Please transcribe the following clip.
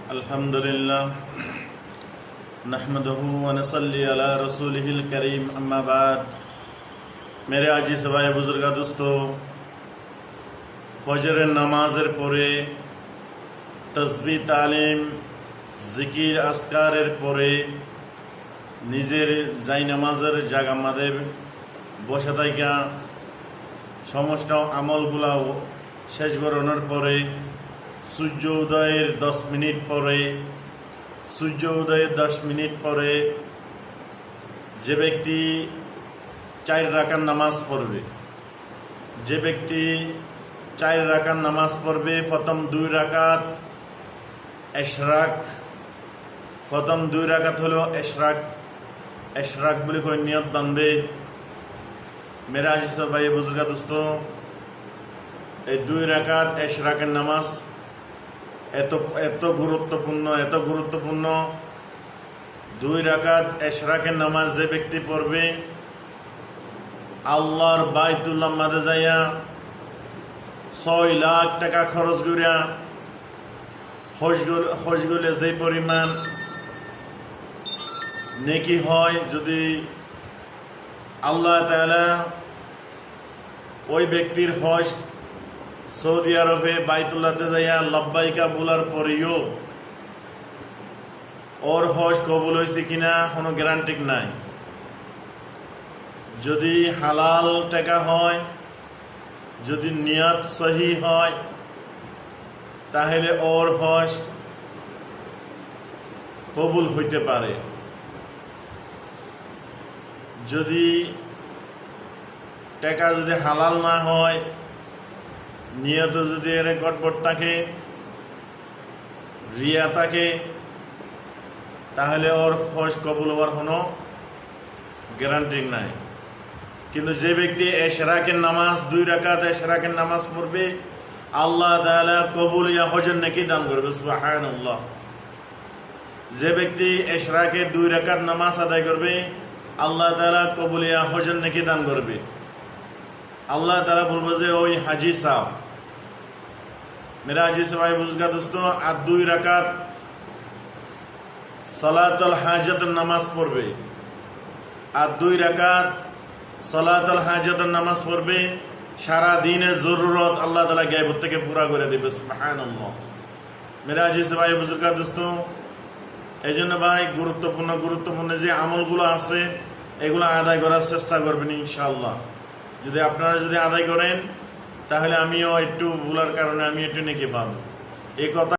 अल्हम्दुलिल्लाह नहमदुहु व नसल्ली अला रसूलिहिल करीम अम्मा बाद। मेरे आजिज़ भाई बुजुर्गा दोस्तों, फजरेर नामाजेर परे तस्बीह तालीम जिकिर आजकारेर परे निजेर जाई नामाजेर जागा मादे बसा थाइका समस्त आमलगुला शेष कराনোর পরে सूर्य उदयेर 10 मिनट परे सूर्य उदयेर 10 मिनट परे जे व्यक्ति 4 राकात नामाज पढ़बे जे व्यक्ति 4 राकात नामाज पढ़बे प्रथम 2 राकात इशराक प्रथम 2 राकात हलो इशराक इशराक बोले कोई नियत बांधे। मेरा आजिज़ भाई बुजुर्गा दोस्तों, 2 राकात इशराकेर नामाज এত গুরুত্বপূর্ণ 2 রাকাত ইশরাকের নামাজ যে ব্যক্তি পড়বে আল্লাহর বাইতুল্লাহ মাঝে যাইয়া 6 লাখ টাকা খরচ করিয়া হজ গেলে যে পরিমাণ নেকি হয়, যদি আল্লাহ তাআলা ওই ব্যক্তির হজ সৌদি আরবে বাইতুল্লাহতে যাইয়া লব্বাইকা বলার পরেও ওর হজ কবুল হয়েছে কিনা কোনো গ্যারান্টি নাই। যদি হালাল টাকা হয়, যদি নিয়ত সহি হয়, তাহলে ওর হজ কবুল হইতে পারে। যদি টাকা যদি হালাল না হয়, নিয়ত যদি এর গড়বড় থাকে, রিয়া থাকে, তাহলে ওর হজ কবুল হওয়ার কোনো গ্যারান্টি নাই। কিন্তু যে ব্যক্তি ইশরাকের নামাজ 2 রাকাত ইশরাকের নামাজ পড়বে আল্লাহ তাআলা কবুল ইয়া হজের নেকি দান করবে, সুবহানাল্লাহ। যে ব্যক্তি ইশরাকে 2 রাকাত নামাজ আদায় করবে আল্লাহ তাআলা কবুল ইয়া হজের নেকি দান করবে। আল্লাহ তাআলা বলবে যে ওই হাজি সাহেব, मेरा आजिज़ भाई बुजुर्गा दोस्तों, আর 2 রাকাত সালাতুল হাজত নামাজ পড়বে আর 2 রাকাত সালাতুল হাজত নামাজ পড়বে, সারা দিনের জরুরত আল্লাহ তাআলা গায়ব থেকে পুরা করে দেবে, সুবহানাল্লাহ। मेरा आजिज़ भाई बुजुर्गा दोस्तों, এইজন্য ভাই গুরুত্বপূর্ণ যে আমলগুলো আছে এগুলো আদায় করার চেষ্টা করবেন ইনশাআল্লাহ। যদি আপনারা যদি আদায় করেন তাহলে আমিও একটু ভুলার কারণে আমি একটু নেকি পাবো। এই কথা